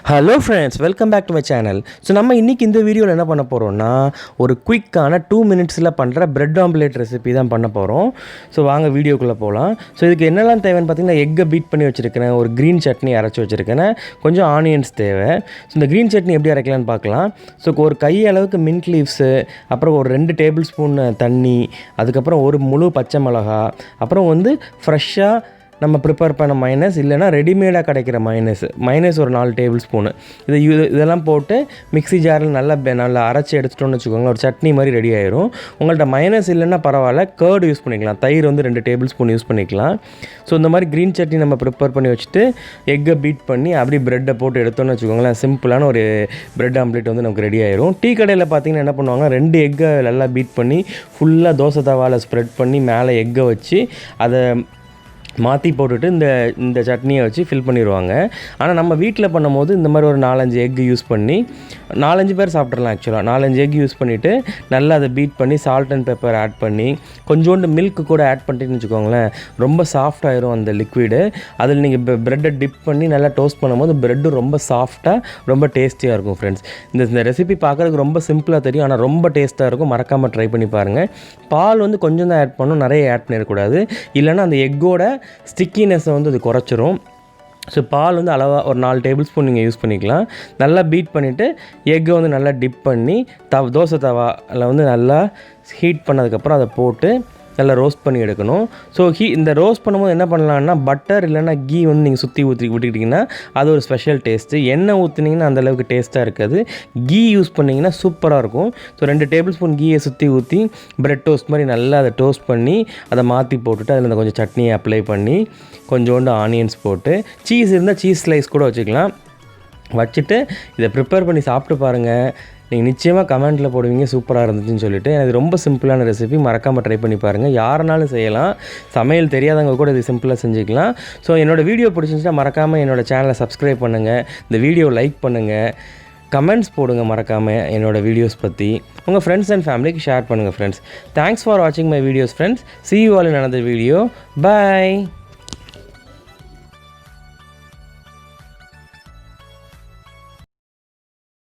Hello friends, welcome back to my channel. So நம்ம இன்றைக்கி இந்த வீடியோவில் என்ன பண்ண போகிறோம்னா, ஒரு குயிக்கான 2 மினிட்ஸில் பண்ணுற பிரெட் ஆம்லேட் ரெசிபி தான் பண்ண போகிறோம். ஸோ வாங்க வீடியோக்குள்ளே போகலாம். ஸோ இதுக்கு என்னெல்லாம் தேவைன்னு பார்த்தீங்கன்னா, எக்கை பீட் பண்ணி வச்சுருக்கிறேன், ஒரு க்ரீன் சட்னி அரைச்சி வச்சுருக்கேன், கொஞ்சம் ஆனியன்ஸ் தேவை. ஸோ இந்த க்ரீன் சட்னி எப்படி அரைக்கலான்னு பார்க்கலாம். ஸோ ஒரு கை அளவுக்கு மின்ட் லீவ்ஸு, அப்புறம் ஒரு 2 டேபிள் ஸ்பூன் தண்ணி, அதுக்கப்புறம் ஒரு முழு பச்சை மிளகா, அப்புறம் ஃப்ரெஷ்ஷாக நம்ம ப்ரிப்பேர் பண்ண மைனஸ், இல்லைனா ரெடிமேடாக கிடைக்கிற மைனஸ் ஒரு 4 டேபிள் ஸ்பூனு இதெல்லாம் போட்டு மிக்ஸி ஜாரில் நல்லா அரைச்சி எடுத்துட்டோன்னு வச்சுக்கோங்க, ஒரு சட்னி மாதிரி ரெடி ஆயிரும். உங்கள்கிட்ட மைனஸ் இல்லைன்னா பரவாயில்ல, கர்டு யூஸ் பண்ணிக்கலாம், தயிர் 2 டேபிள் ஸ்பூன் யூஸ் பண்ணிக்கலாம். ஸோ இந்த மாதிரி க்ரீன் சட்னி நம்ம ப்ரிப்பேர் பண்ணி வச்சுட்டு எக்கை பீட் பண்ணி அப்படி ப்ரெட்டை போட்டு எடுத்தோன்னு வச்சுக்கோங்களேன், சிம்பிளான ஒரு பிரெட் ஆம்லேட் நமக்கு ரெடி ஆயிரும். டீ கடையில் பார்த்தீங்கன்னா என்ன பண்ணுவாங்க, 2 எக்கை நல்லா பீட் பண்ணி ஃபுல்லாக தோசை தவாவில் ஸ்ப்ரெட் பண்ணி மேலே எக்கை வச்சு அதை மாற்றி போட்டுட்டு இந்த சட்னியை வச்சு ஃபில் பண்ணிடுவாங்க. ஆனால் நம்ம வீட்டில் பண்ணும்போது இந்த மாதிரி ஒரு 4-5 எக் யூஸ் பண்ணி 4-5 பேர் சாப்பிட்றலாம். ஆக்சுவலாக 4-5 எக் யூஸ் பண்ணிவிட்டு நல்லா அதை பீட் பண்ணி சால்ட் அண்ட் பெப்பர் ஆட் பண்ணி கொஞ்சோண்டு மில்க் கூட ஆட் பண்ணிட்டுன்னு வச்சுக்கோங்களேன், ரொம்ப சாஃப்டாகிடும் அந்த லிக்விடு. அதில் நீங்கள் ப்ரெட்டை டிப் பண்ணி நல்லா டோஸ்ட் பண்ணும்போது ப்ரெட்டு ரொம்ப சாஃப்டாக ரொம்ப டேஸ்டியாக இருக்கும். ஃப்ரெண்ட்ஸ், இந்த ரெசிபி பார்க்குறதுக்கு ரொம்ப சிம்பிளாக தெரியும், ஆனால் ரொம்ப டேஸ்ட்டாக இருக்கும். மறக்காமல் ட்ரை பண்ணி பாருங்கள். பால் கொஞ்சம் தான் ஆட் பண்ணணும், நிறைய ஆட் பண்ணிடக்கூடாது, இல்லைன்னா அந்த எக்கோட ஸ்டிக்கினஸை அது குறைச்சிரும். ஸோ பால் அளவாக ஒரு 4 டேபிள் ஸ்பூன் நீங்கள் யூஸ் பண்ணிக்கலாம். நல்லா பீட் பண்ணிவிட்டு எக்கை நல்லா டிப் பண்ணி தோசை தவாவில் நல்லா ஹீட் பண்ணதுக்கப்புறம் அதை போட்டு நல்லா ரோஸ்ட் பண்ணி எடுக்கணும். ஸோ இந்த ரோஸ்ட் பண்ணும்போது என்ன பண்ணலான்னா, பட்டர் இல்லைனா கீ நீங்கள் சுற்றி விட்டுக்கிட்டிங்கன்னா அது ஒரு ஸ்பெஷல் டேஸ்ட்டு. எண்ணெய் ஊற்றுனீங்கன்னா அந்தளவுக்கு டேஸ்ட்டாக இருக்காது. கீ யூஸ் பண்ணிங்கன்னா சூப்பராக இருக்கும். ஸோ 2 டேபிள் ஸ்பூன் கீயை சுற்றி ஊற்றி பிரெட் டோஸ்ட் மாதிரி நல்லா அதை டோஸ்ட் பண்ணி அதை மாற்றி போட்டுட்டு அதில் கொஞ்சம் சட்னியை அப்ளை பண்ணி கொஞ்சோண்டு ஆனியன்ஸ் போட்டு, சீஸ் இருந்தால் சீஸ் ஸ்லைஸ் கூட வச்சுட்டு இதை ப்ரிப்பேர் பண்ணி சாப்பிட்டு பாருங்கள். நீங்கள் நிச்சயமாக கமெண்ட்டில் போடுவீங்க சூப்பராக இருந்துச்சுன்னு சொல்லிட்டு. எனக்கு ரொம்ப சிம்பிளான ரெசிபி, மறக்காமல் ட்ரை பண்ணி பாருங்கள். யாருனாலும் செய்யலாம், சமையல் தெரியாதவங்க கூட இது சிம்பிளாக செஞ்சுக்கலாம். ஸோ என்னோடய வீடியோ பிடிச்சிருந்துச்சுன்னா மறக்காமல் என்னோடய சேனலை சப்ஸ்கிரைப் பண்ணுங்கள், இந்த வீடியோ லைக் பண்ணுங்கள், கமெண்ட்ஸ் போடுங்க மறக்காமல் என்னோடய வீடியோஸ் பற்றி. உங்கள் ஃப்ரெண்ட்ஸ் அண்ட் ஃபேமிலிக்கு ஷேர் பண்ணுங்கள். ஃப்ரெண்ட்ஸ், தேங்க்ஸ் ஃபார் வாட்சிங் my videos. Friends, see you all in another video. Bye.